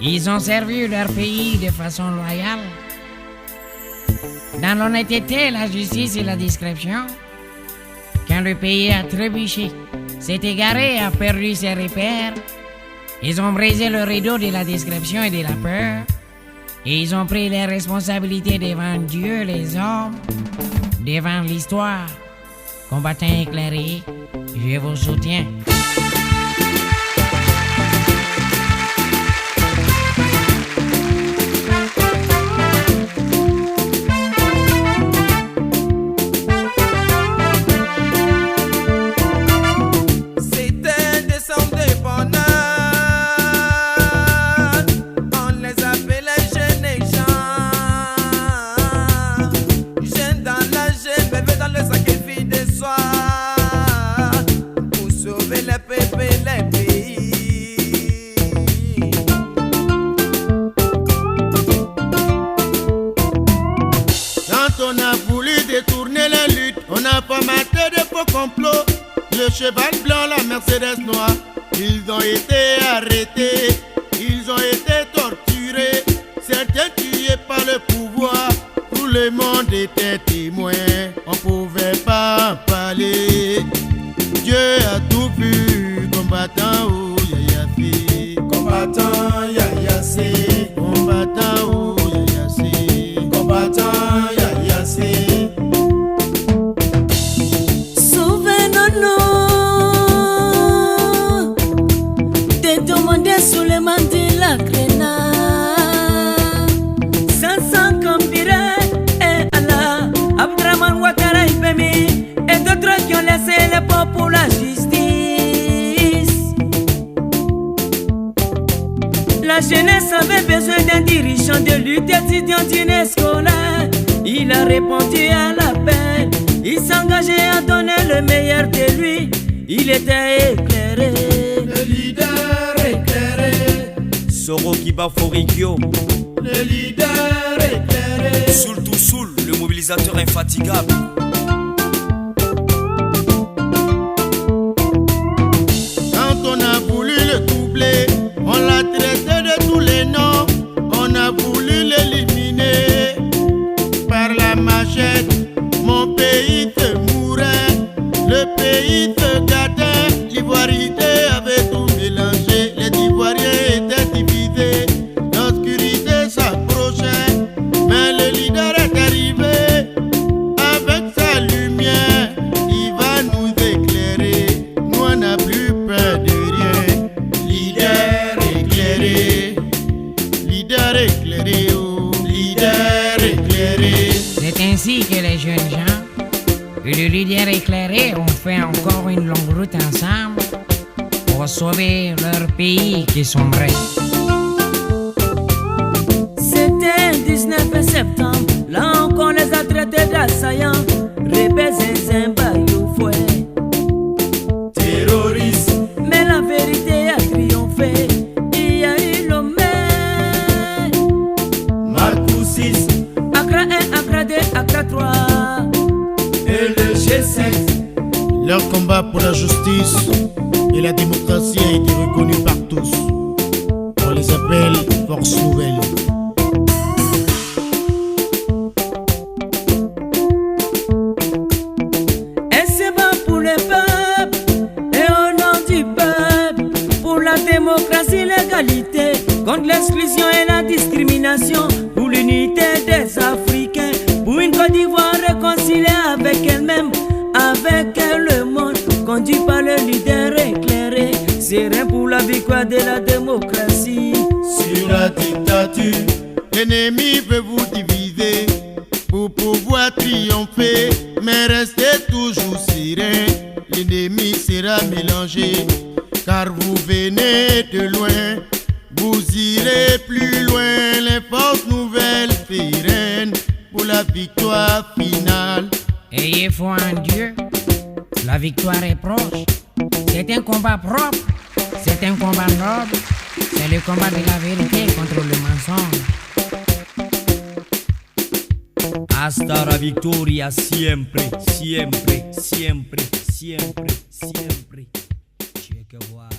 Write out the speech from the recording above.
Ils ont servi leur pays de façon loyale. Dans l'honnêteté, la justice et la discrétion. Quand le pays a trébuché, s'est égaré, a perdu ses repères, ils ont brisé le rideau de la description et de la peur. Et ils ont pris les responsabilités devant Dieu, les hommes, devant l'histoire. Combattants éclairés, je vous soutiens. On a voulu détourner la lutte, on a formaté de faux complots. Le cheval blanc, la Mercedes noire, ils ont été arrêtés, ils ont été torturés, certains tués par le pouvoir. Tout le monde était témoin, on pouvait pas en parler. Dieu a tout vu, combattant ou Yaya fait, combattant Yaya c'est, combattant ou Yaya c'est, combattant. Sous les mains de la grenade, 500 comme dirait Allah, Abdraman Ouattara Ibemi et d'autres qui ont laissé les pauvres pour la justice. La jeunesse avait besoin d'un dirigeant de lutte étudiante d'une scolaire. Il a répondu à l'appel, il s'engageait à donner le meilleur de lui. Il était éclairé, le leader éclairé. Soro Kiba Forikyo, le leader éclairé. Soul to Soul, le mobilisateur infatigable. Quand on a voulu le doubler, on l'a traité de tous les noms. On a voulu l'éliminer par la machette. Mon pays se mourait, le pays se gâtait. L'ivoirité avait tout mélangé, les Ivoiriens étaient divisés. L'obscurité s'approchait, mais le leader est arrivé. Avec sa lumière, il va nous éclairer. Nous on n'a plus peur de rien. Leader éclairé, leader éclairé, oh, leader éclairé. C'est ainsi que les jeunes gens et le leader éclairé ont fait encore une longue route ensemble pour sauver leur pays qui sombrait. C'était le 19 septembre, là encore les a traités d'assaillants, rebelles et zimbayou fouet. Terroristes. Mais la vérité a triomphé, il y a eu l'homme. Marcou 6, Accra 1, Accra 2, Accra 3 et le G7. Leur combat pour la justice et la démocratie a été reconnu par tous. On les appelle Force Nouvelle. Et c'est bon pour le peuple et au nom du peuple, pour la démocratie, l'égalité, contre l'exclusion et la discrimination, pour l'unité des Africains, pour une Côte d'Ivoire réconciliée avec elle-même, avec le monde, conduit par le leader éclairé. C'est rien pour la victoire de la démocratie. Sur la dictature, l'ennemi veut vous diviser pour pouvoir triompher, mais restez toujours serein. L'ennemi sera mélangé, car vous venez de loin. Vous irez plus loin, les forces nouvelles sereines pour la victoire finale. Ayez foi en Dieu, la victoire est proche. C'est un combat propre, c'est un combat noble, c'est le combat de la vérité contre le mensonge. Hasta la victoria siempre, siempre, siempre, siempre, siempre. Che Guevara.